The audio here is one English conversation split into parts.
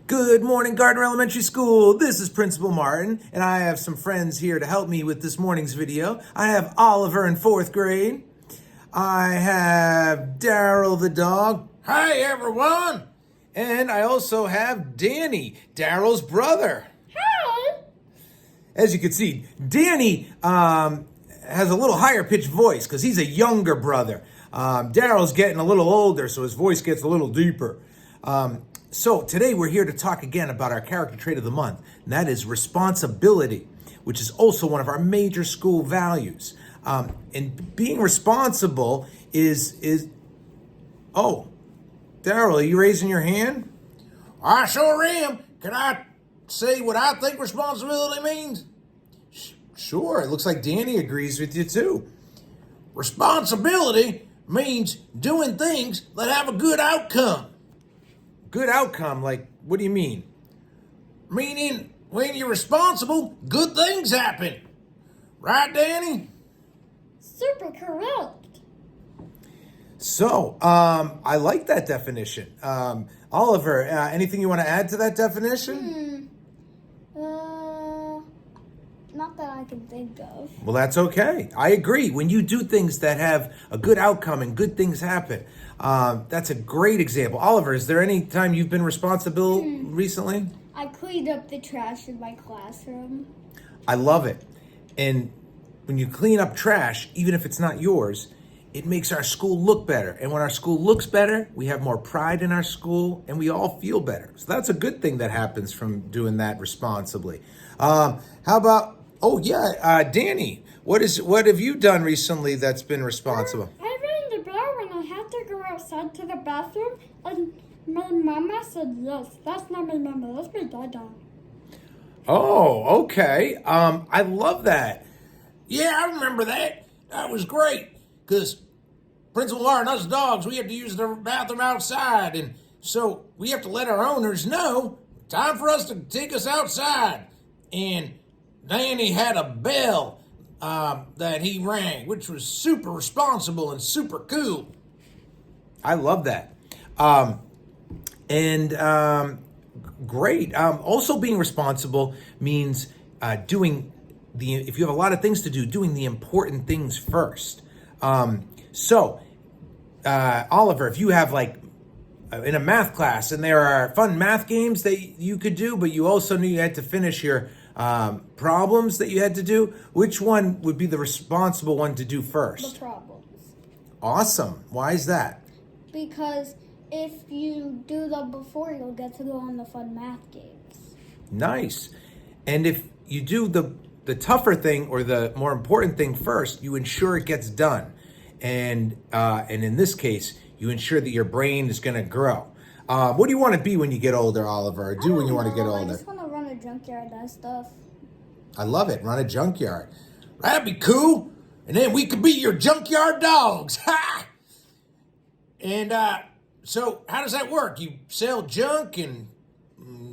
Good morning, Gardner Elementary School. This is Principal Martin, and I have some friends here to help me with this morning's video. I have Oliver in 4th grade. I have Daryl the dog. Hi, everyone. And I also have Danny, Daryl's brother. Hi. As you can see, Danny has a little higher pitched voice because he's a younger brother. Daryl's getting a little older, so his voice gets a little deeper. So today we're here to talk again about our character trait of the month, and that is responsibility, which is also one of our major school values. And being responsible is oh, Daryl, are you raising your hand? I sure am. Can I say what I think responsibility means? Sure, it looks like Danny agrees with you too. Responsibility means doing things that have a good outcome. Good outcome, like, what do you mean? Meaning, when you're responsible, good things happen. Right, Danny? Super correct. So, I like that definition. Oliver, anything you want to add to that definition? Not that I can think of. Well, that's okay. I agree. When you do things that have a good outcome and good things happen, that's a great example. Oliver, is there any time you've been responsible recently? I cleaned up the trash in my classroom. I love it. And when you clean up trash, even if it's not yours, it makes our school look better. And when our school looks better, we have more pride in our school and we all feel better. So that's a good thing that happens from doing that responsibly. How about, Danny, what have you done recently that's been responsible? I rang the bell when I had to go outside to the bathroom, and my mama said yes. That's not my mama, that's my dada. Oh, okay. I love that. Yeah, I remember that. That was great. Because Principal Martin, us dogs, we have to use the bathroom outside. And so we have to let our owners know, time for us to take us outside. And Danny had a bell that he rang, which was super responsible and super cool. I love that. Great. Also being responsible means doing if you have a lot of things to do, doing the important things first. Oliver, if you have in a math class and there are fun math games that you could do, but you also knew you had to finish your problems that you had to do, which one would be the responsible one to do first? The problems. Awesome. Why is that? Because if you do them before, you'll get to go on the fun math games. Nice. And if you do the tougher thing or the more important thing first, you ensure it gets done. And in this case, you ensure that your brain is going to grow. What do you want to be when you get older, Oliver? Or do when you want to get older? I just want to run a junkyard and stuff. I love it. Run a junkyard. That'd be cool. And then we could be your junkyard dogs. Ha! And so how does that work? You sell junk and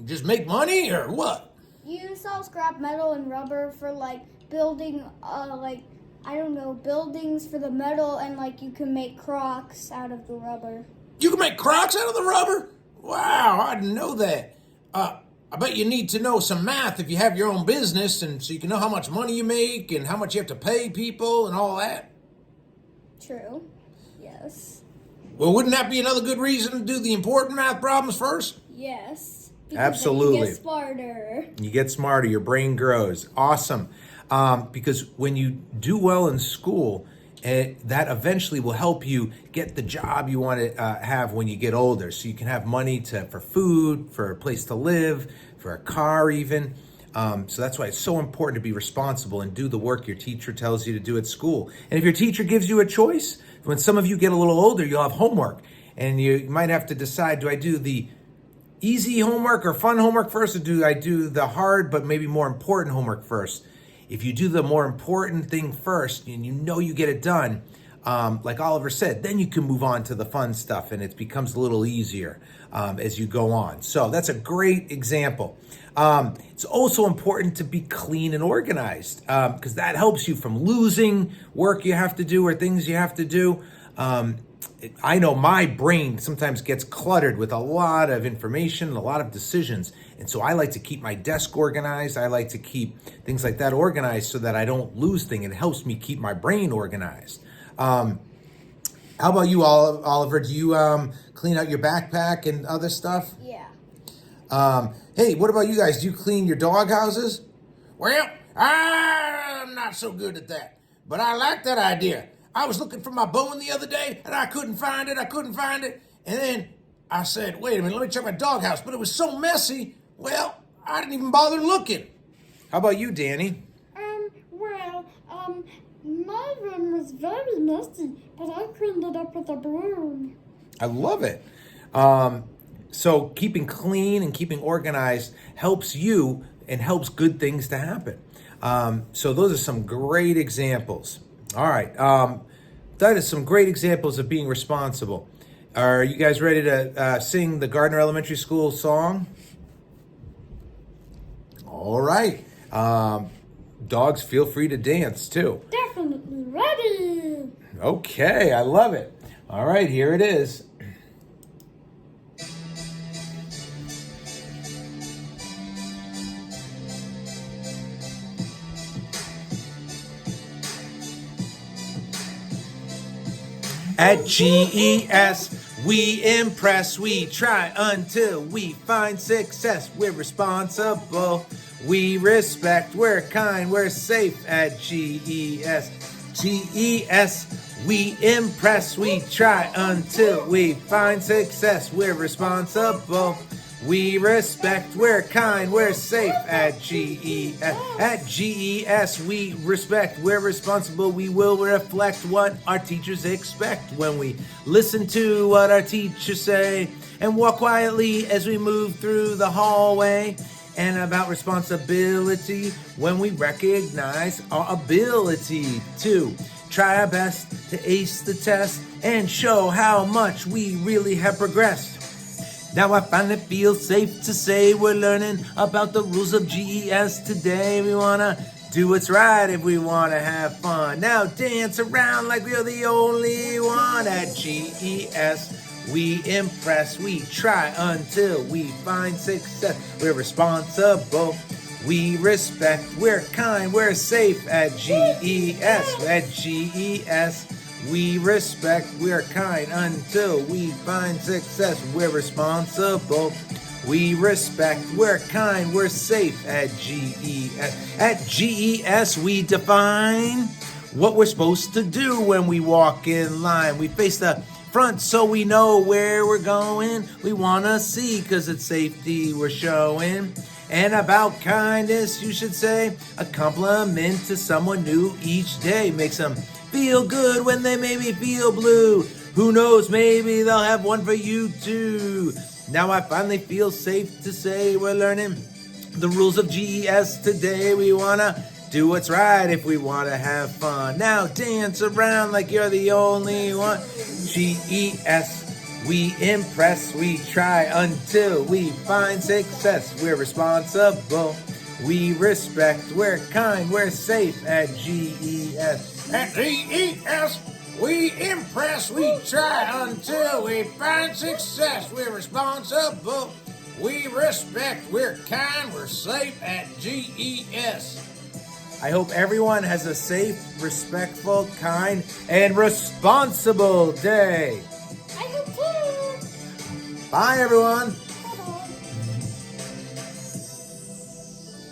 just make money or what? You sell scrap metal and rubber for building buildings for the metal, and you can make Crocs out of the rubber. You can make Crocs out of the rubber? Wow, I didn't know that. I bet you need to know some math if you have your own business, and so you can know how much money you make and how much you have to pay people and all that. True. Yes. Well, wouldn't that be another good reason to do the important math problems first? Yes. Because Absolutely. Then you get smarter. You get smarter. Your brain grows. Awesome. Because when you do well in school, that eventually will help you get the job you want to have when you get older. So you can have money for food, for a place to live, for a car even. So that's why it's so important to be responsible and do the work your teacher tells you to do at school. And if your teacher gives you a choice, when some of you get a little older, you'll have homework. And you might have to decide, do I do the easy homework or fun homework first, or do I do the hard but maybe more important homework first? If you do the more important thing first and you know you get it done, like Oliver said, then you can move on to the fun stuff and it becomes a little easier as you go on. So that's a great example. It's also important to be clean and organized because that helps you from losing work you have to do or things you have to do. I know my brain sometimes gets cluttered with a lot of information and a lot of decisions. And so I like to keep my desk organized. I like to keep things like that organized so that I don't lose things. It helps me keep my brain organized. How about you, Oliver? Do you clean out your backpack and other stuff? Yeah. Hey, what about you guys? Do you clean your dog houses? Well, I'm not so good at that, but I like that idea. I was looking for my bone the other day, and I couldn't find it. And then I said, wait a minute, let me check my doghouse. But it was so messy, well, I didn't even bother looking. How about you, Danny? My room was very messy, but I cleaned it up with a broom. I love it. So keeping clean and keeping organized helps you and helps good things to happen. So those are some great examples. All right. That is some great examples of being responsible. Are you guys ready to sing the Gardner Elementary School song? All right. Dogs, feel free to dance too. Definitely ready. Okay, I love it. All right, here it is. At GES, we impress, we try until we find success. We're responsible, we respect, we're kind, we're safe at GES. GES, we impress, we try until we find success. We're responsible, we respect, we're kind, we're safe at GES. At GES, we respect, we're responsible, we will reflect what our teachers expect when we listen to what our teachers say and walk quietly as we move through the hallway. And about responsibility when we recognize our ability to try our best to ace the test and show how much we really have progressed. Now I finally feel safe to say we're learning about the rules of GES today. We wanna do what's right if we wanna have fun. Now dance around like we're the only one at GES. We impress, we try until we find success. We're responsible, we respect, we're kind, we're safe at GES. At GES, we respect, we're kind until we find success. We're responsible, we respect, we're kind, we're safe at GES. At GES, we define what we're supposed to do when we walk in line. We face the front so we know where we're going. We want to see because it's safety we're showing. And about kindness, you should say a compliment to someone new each day makes them feel good when they maybe feel blue. Who knows, maybe they'll have one for you too. Now I finally feel safe to say we're learning the rules of GES today. We want to do what's right if we want to have fun. Now dance around like you're the only one. GES, we impress, we try until we find success. We're responsible, we respect, we're kind, we're safe at GES. At GES, we impress, we try until we find success. We're responsible, we respect, we're kind, we're safe at GES. I hope everyone has a safe, respectful, kind, and responsible day. I hope too. Bye, everyone.